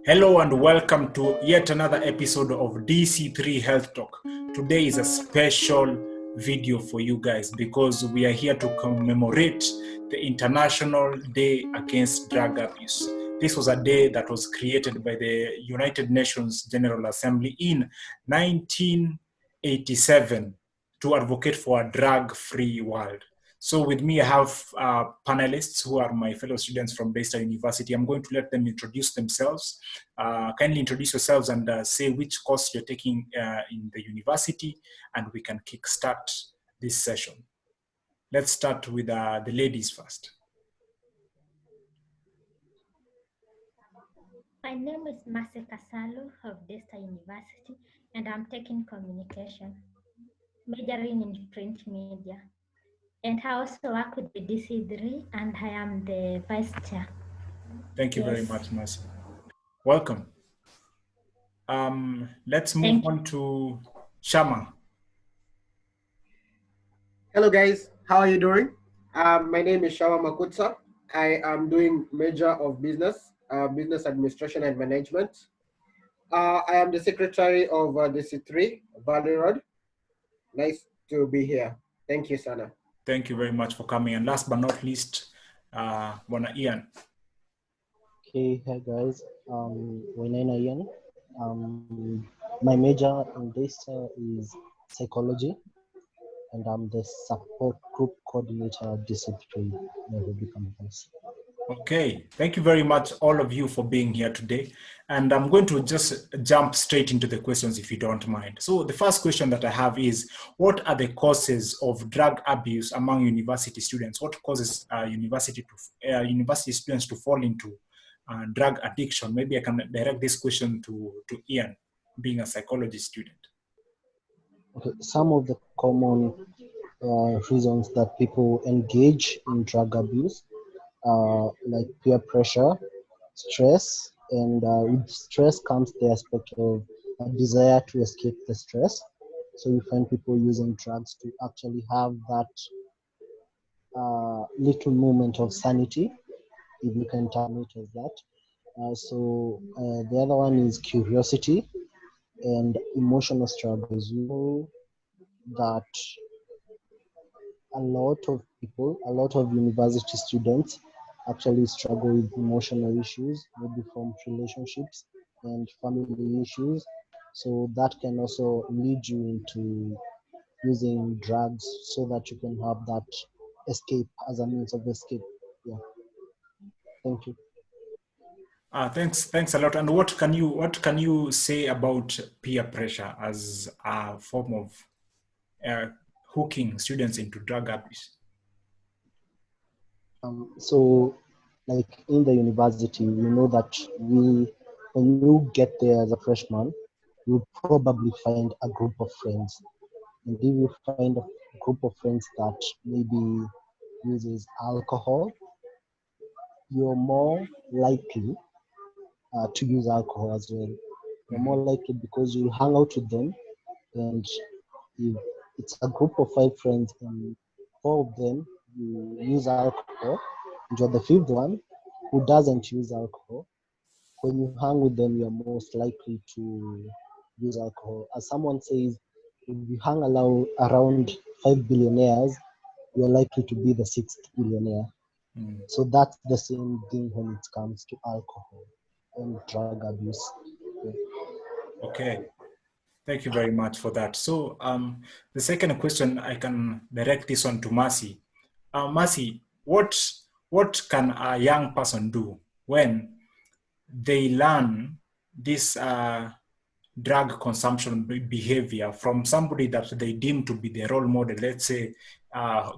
Hello and welcome to yet another episode of DC3 Health Talk. Today is a special video for you guys because we are here to commemorate the International Day Against Drug Abuse. This was a day that was created by the United Nations General Assembly in 1987 to advocate for a drug-free world. So with me, I have panelists who are my fellow students from Daystar University. I'm going to let them introduce themselves. Kindly introduce yourselves and say which course you're taking in the university, and we can kickstart this session. Let's start with the ladies first. My name is Mase Kasalo of Daystar University, and I'm taking communication, majoring in print media. And I also work with the DC3, and I am the vice chair. Thank you very much, Mase. Welcome. Let's move on to Shama. Hello guys, how are you doing? My name is Shawa Makutsa. I am doing major of business, business administration and management. I am the secretary of DC3, Valley Road. Nice to be here. Thank you, Sana. Thank you very much for coming. And last but not least, Bona Ian. Okay, hi guys. Wainaina Ian. My major in Daystar is psychology, and I'm the support group coordinator at DC3 Nairobi campus. Okay, thank you very much, all of you, for being here today. And I'm going to just jump straight into the questions, if you don't mind. So the first question that I have is, what are the causes of drug abuse among university students? What causes university students to fall into drug addiction? Maybe I can direct this question to Ian, being a psychology student. Okay, some of the common reasons that people engage in drug abuse, like peer pressure, stress, and with stress comes the aspect of a desire to escape the stress. So you find people using drugs to actually have that little moment of sanity, if you can term it as that. The other one is curiosity and emotional struggles. You know that a lot of people, a lot of university students actually struggle with emotional issues, maybe from relationships and family issues. So that can also lead you into using drugs so that you can have that escape as a means of escape. Yeah. Thank you. Thanks a lot. And what can you say about peer pressure as a form of hooking students into drug abuse? So, like in the university, we know that when you get there as a freshman, you'll probably find a group of friends. And if you find a group of friends that maybe uses alcohol, you're more likely to use alcohol as well. You're more likely because you'll hang out with them, and if it's a group of 5 friends and 4 of them you use alcohol, and you're the fifth one who doesn't use alcohol, when you hang with them, you're most likely to use alcohol. As someone says, if you hang around 5 billionaires, you're likely to be the sixth billionaire. So that's the same thing when it comes to alcohol and drug abuse. Yeah. Okay. Thank you very much for that. So the second question, I can direct this one to Mercy. Mercy, what can a young person do when they learn this drug consumption behavior from somebody that they deem to be their role model? Let's say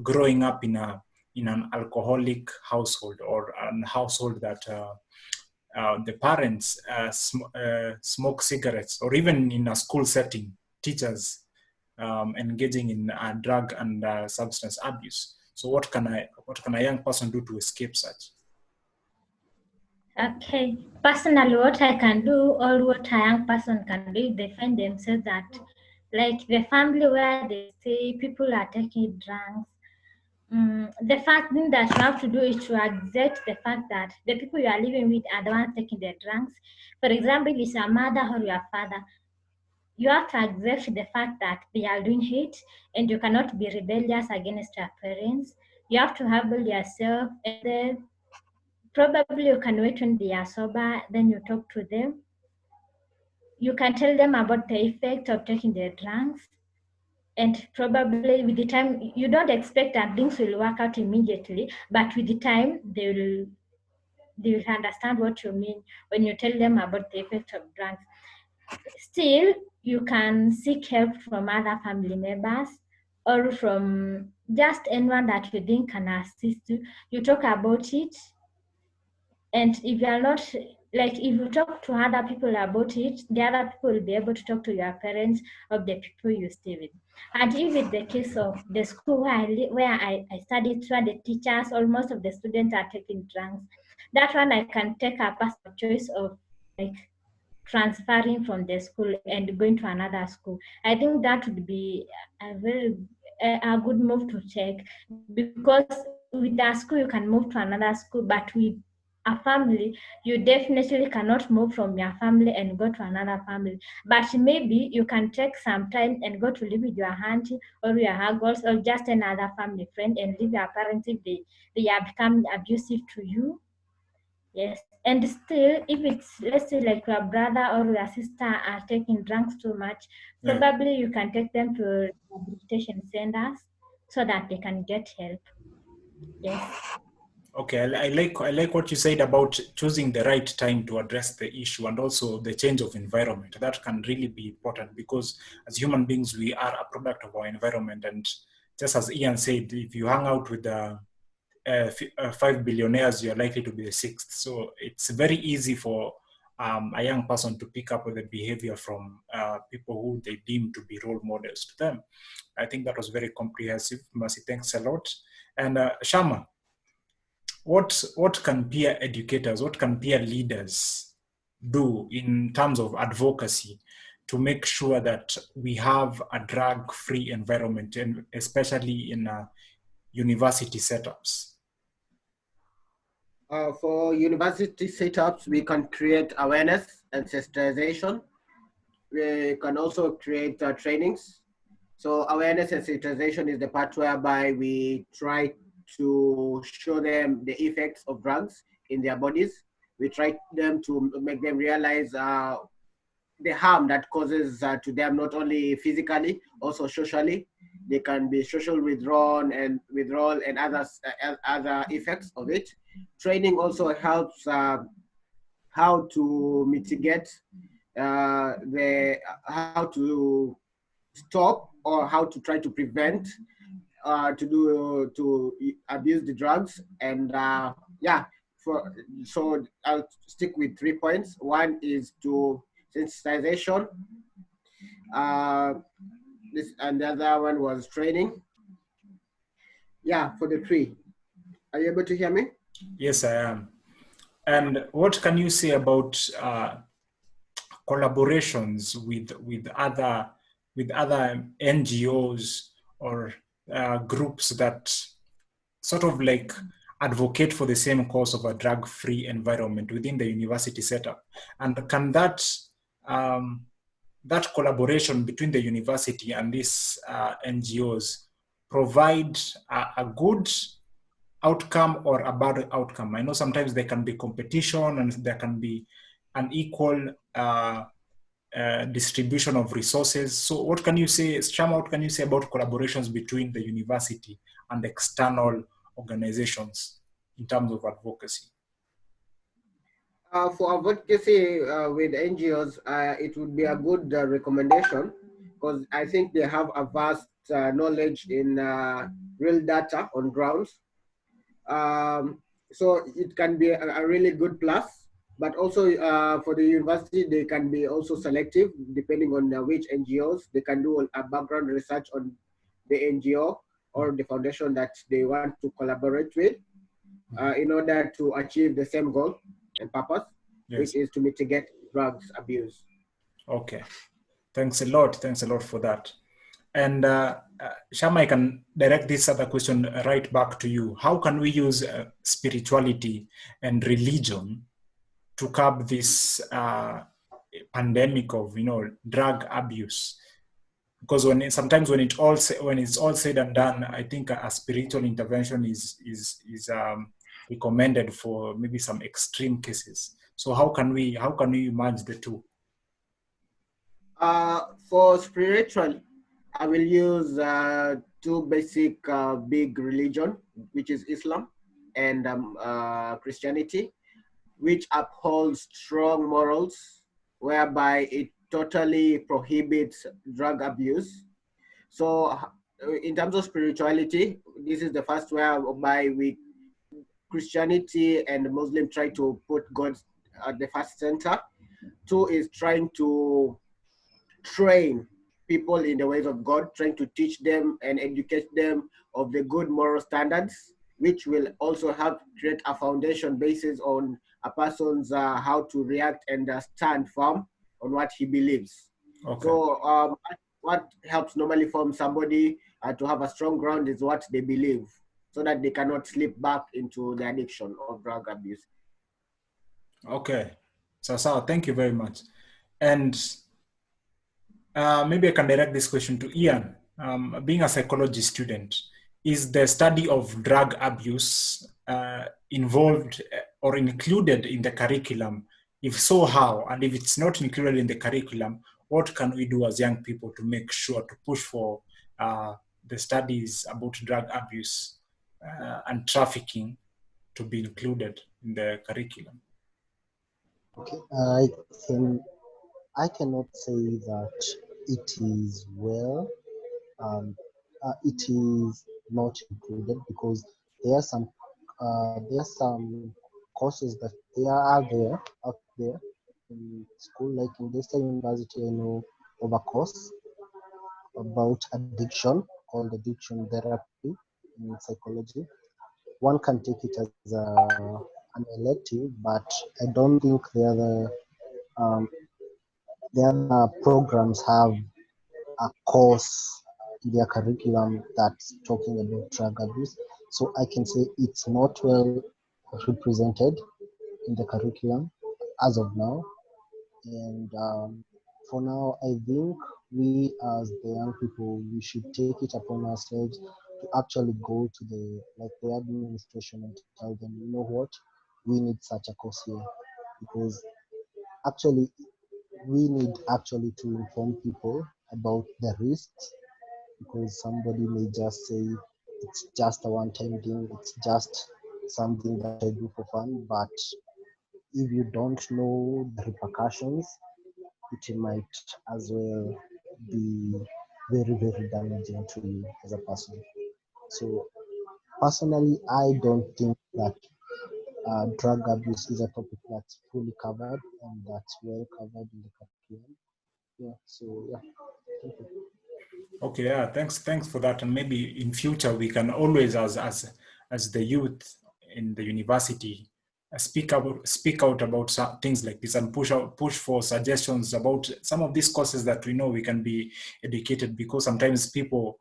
growing up in an alcoholic household, or a household that the parents smoke cigarettes, or even in a school setting, teachers engaging in drug and substance abuse. So what can a young person do to escape such? Okay, personally, what I can do, or what a young person can do, if they find themselves that, like the family where they say people are taking drugs, the fact thing that you have to do is to accept the fact that the people you are living with are the ones taking the drugs. For example, if it's your mother or your father, you have to accept the fact that they are doing it, and you cannot be rebellious against your parents. You have to humble yourself, and then probably you can wait when they are sober, then you talk to them. You can tell them about the effect of taking the drugs, and probably with the time, you don't expect that things will work out immediately, but with the time they will understand what you mean when you tell them about the effect of drugs. Still, you can seek help from other family members or from just anyone that you think can assist you. You talk about it, and if you are not, like, if you talk to other people about it, the other people will be able to talk to your parents of the people you stay with. And if it's the case of the school where I studied, where the teachers, almost of the students are taking drugs, that one I can take a personal choice of, like, transferring from the school and going to another school. I think that would be a good move to take, because with a school you can move to another school, but with a family you definitely cannot move from your family and go to another family. But maybe you can take some time and go to live with your auntie or your uncles or just another family friend and leave your parents if they are becoming abusive to you. Yes, and still, if it's, let's say, like your brother or your sister are taking drugs too much, Yeah. probably you can take them to rehabilitation centers so that they can get help. Yes. Okay, I like what you said about choosing the right time to address the issue, and also the change of environment. That can really be important, because as human beings we are a product of our environment. And just as Ian said, if you hang out with 5 billionaires, you're likely to be the sixth. So it's very easy for a young person to pick up with the behavior from people who they deem to be role models to them. I think that was very comprehensive. Mercy, thanks a lot. And Shama, what can peer educators, what can peer leaders do in terms of advocacy to make sure that we have a drug-free environment, and especially in university setups? For university setups, we can create awareness and sensitization. We can also create trainings. So awareness and sensitization is the part whereby we try to show them the effects of drugs in their bodies. We try them to make them realize the harm that causes to them, not only physically, also socially. They can be social withdrawal and other effects of it. Training also helps how to mitigate how to stop or how to try to prevent to abuse the drugs. And yeah, so I'll stick with 3 points. One is to sensitization. And the other one was training. Yeah, for the 3. Are you able to hear me? Yes, I am. And what can you say about collaborations with other NGOs or groups that sort of like advocate for the same cause of a drug-free environment within the university setup? And can that collaboration between the university and these NGOs provide a good outcome or a bad outcome? I know sometimes there can be competition and there can be an equal distribution of resources. So what can you say, Shama, what can you say about collaborations between the university and external organizations in terms of advocacy? For advocacy with NGOs, it would be a good recommendation, because I think they have a vast knowledge in real data on grounds. So it can be a really good plus, but also for the university, they can be also selective depending on which NGOs. They can do a background research on the NGO or the foundation that they want to collaborate with in order to achieve the same goal and purpose, Yes. which is to mitigate drugs abuse. Okay, thanks a lot for that. And Shama, I can direct this other question right back to you. How can we use spirituality and religion to curb this pandemic of drug abuse? Because sometimes when it's all said and done, I think a spiritual intervention is recommended for maybe some extreme cases. So how can we merge the two? For spiritual, I will use two basic big religion, which is Islam and Christianity, which upholds strong morals, whereby it totally prohibits drug abuse. So, in terms of spirituality, this is the first whereby we Christianity and Muslim try to put God at the first center. Two is trying to train people in the ways of God, trying to teach them and educate them of the good moral standards, which will also help create a foundation basis on a person's how to react and stand firm on what he believes. Okay. So what helps normally form somebody to have a strong ground is what they believe, so that they cannot slip back into the addiction of drug abuse. Okay. So thank you very much. And maybe I can direct this question to Ian. Being a psychology student, is the study of drug abuse involved or included in the curriculum? If so, how? And if it's not included in the curriculum, what can we do as young people to make sure to push for the studies about drug abuse and trafficking to be included in the curriculum? Okay, I cannot say that it is well. Um, it is not included because there are some courses that they are there out there in school, like in Leicester University. I know of a course about addiction called addiction therapy in psychology. One can take it as an elective, but I don't think the other programs have a course in their curriculum that's talking about drug abuse. So I can say it's not well represented in the curriculum as of now. And for now, I think we as the young people, we should take it upon ourselves to actually go to the administration and tell them, you know what, we need such a course here, because actually we need actually to inform people about the risks, because somebody may just say it's just a one-time thing, it's just something that I do for fun, but if you don't know the repercussions, it might as well be very, very damaging to you as a person. So personally, I don't think that drug abuse is a topic that's fully covered and that's well covered in the curriculum. Yeah, so yeah, thank you. Okay, yeah, thanks for that. And maybe in future we can always, as the youth in the university, speak out about things like this and push for suggestions about some of these courses that we know we can be educated, because sometimes people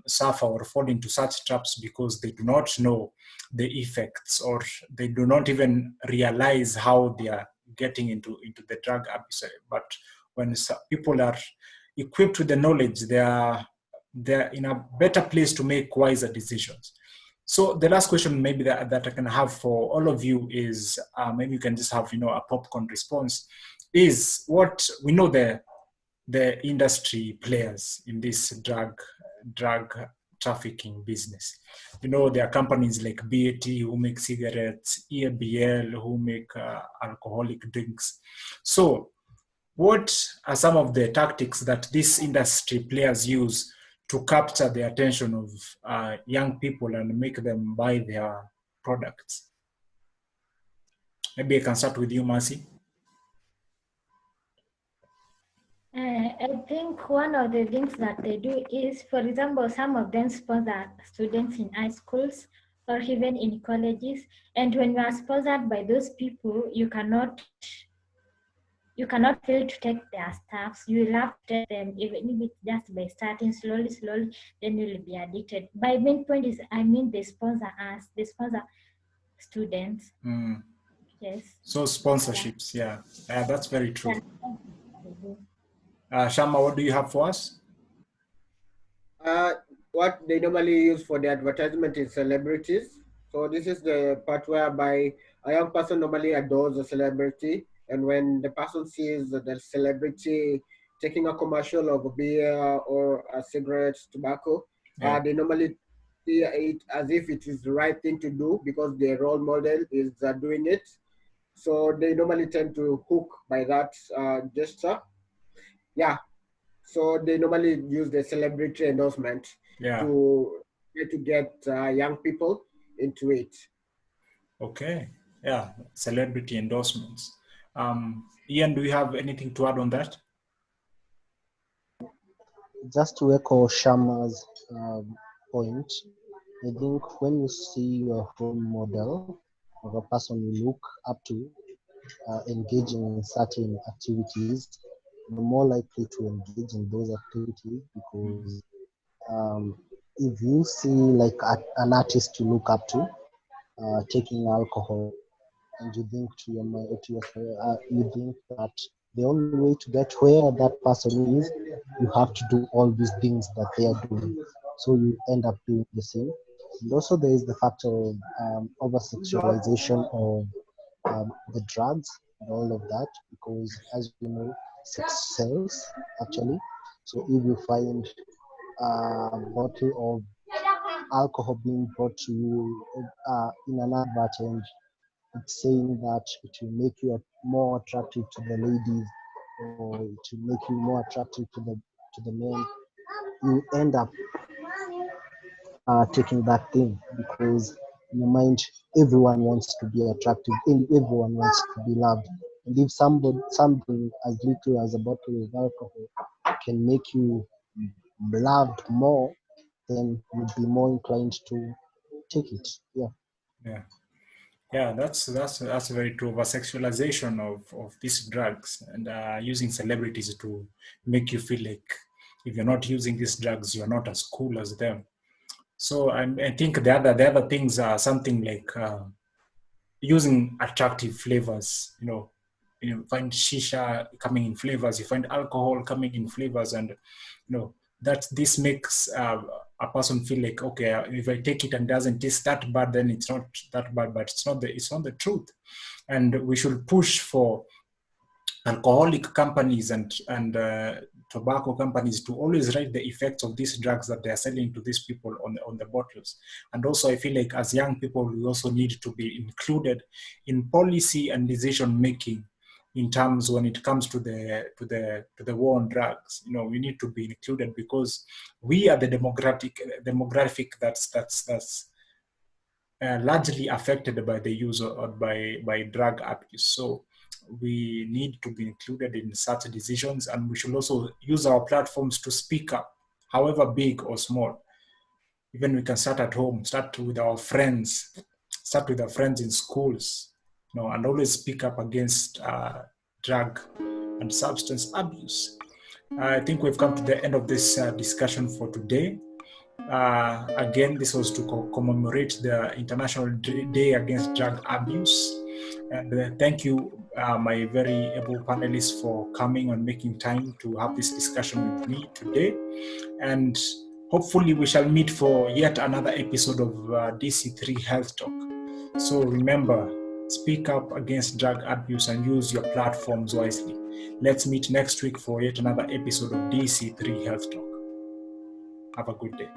suffer or fall into such traps because they do not know the effects, or they do not even realize how they are getting into the drug abuse. But when people are equipped with the knowledge, they're in a better place to make wiser decisions. So the last question maybe that I can have for all of you is maybe you can just have a popcorn response, is what we know the industry players in this drug trafficking business. There are companies like BAT who make cigarettes, EABL who make alcoholic drinks. So what are some of the tactics that these industry players use to capture the attention of young people and make them buy their products? Maybe I can start with you, Mercy. I think one of the things that they do is, for example, some of them sponsor students in high schools or even in colleges. And when you are sponsored by those people, you cannot you cannot fail to take their stuffs. You will have to take them, even if it's just by starting slowly, then you will be addicted. My main point is, they sponsor us, they sponsor students. Yes. So sponsorships, yeah, that's very true. Yeah. Shama, what do you have for us? What they normally use for the advertisement is celebrities. So this is the part whereby a young person normally adores a celebrity, and when the person sees the celebrity taking a commercial of a beer or a cigarette, tobacco, Yeah. they normally see it as if it is the right thing to do because their role model is doing it. So they normally tend to hook by that gesture. Yeah, so they normally use the celebrity endorsement Yeah. to try to get young people into it. Okay. Yeah. Celebrity endorsements. Ian, do you have anything to add on that? Just to echo Shama's point, I think when you see your role model of a person you look up to engaging in certain activities, you're more likely to engage in those activities because if you see like an artist you look up to taking alcohol, and you think to your mind, you think that the only way to get where that person is, you have to do all these things that they are doing. So you end up doing the same. And also there is the factor of over sexualization of the drugs and all of that, because as you know, sex sells actually. So if you find a bottle of alcohol being brought to you in an advert, and it's saying that it will make you more attractive to the ladies, or it will make you more attractive to the men, you end up taking that thing because in your mind everyone wants to be attractive and everyone wants to be loved. And if something as little as a bottle of alcohol can make you loved more, then you'd be more inclined to take it. Yeah. Yeah, that's very true. Over sexualization of these drugs and using celebrities to make you feel like if you're not using these drugs, you're not as cool as them. So I think the other things are something like using attractive flavors. You find shisha coming in flavors, you find alcohol coming in flavors, and that this makes a person feel like, okay, if I take it and doesn't taste that bad, then it's not that bad. But it's not the truth. And we should push for alcoholic companies and tobacco companies to always write the effects of these drugs that they are selling to these people on the bottles. And also I feel like as young people, we also need to be included in policy and decision making in terms when it comes to the war on drugs. We need to be included because we are the demographic that's largely affected by the use or by drug abuse. So we need to be included in such decisions, and we should also use our platforms to speak up, however big or small. Even we can start at home, start with our friends in schools, and always speak up against drug and substance abuse. I think we've come to the end of this discussion for today. Again, this was to commemorate the International Day Against Drug Abuse. And thank you, my very able panelists, for coming and making time to have this discussion with me today. And hopefully we shall meet for yet another episode of DC3 Health Talk. So remember, speak up against drug abuse and use your platforms wisely. Let's meet next week for yet another episode of DC3 Health Talk. Have a good day.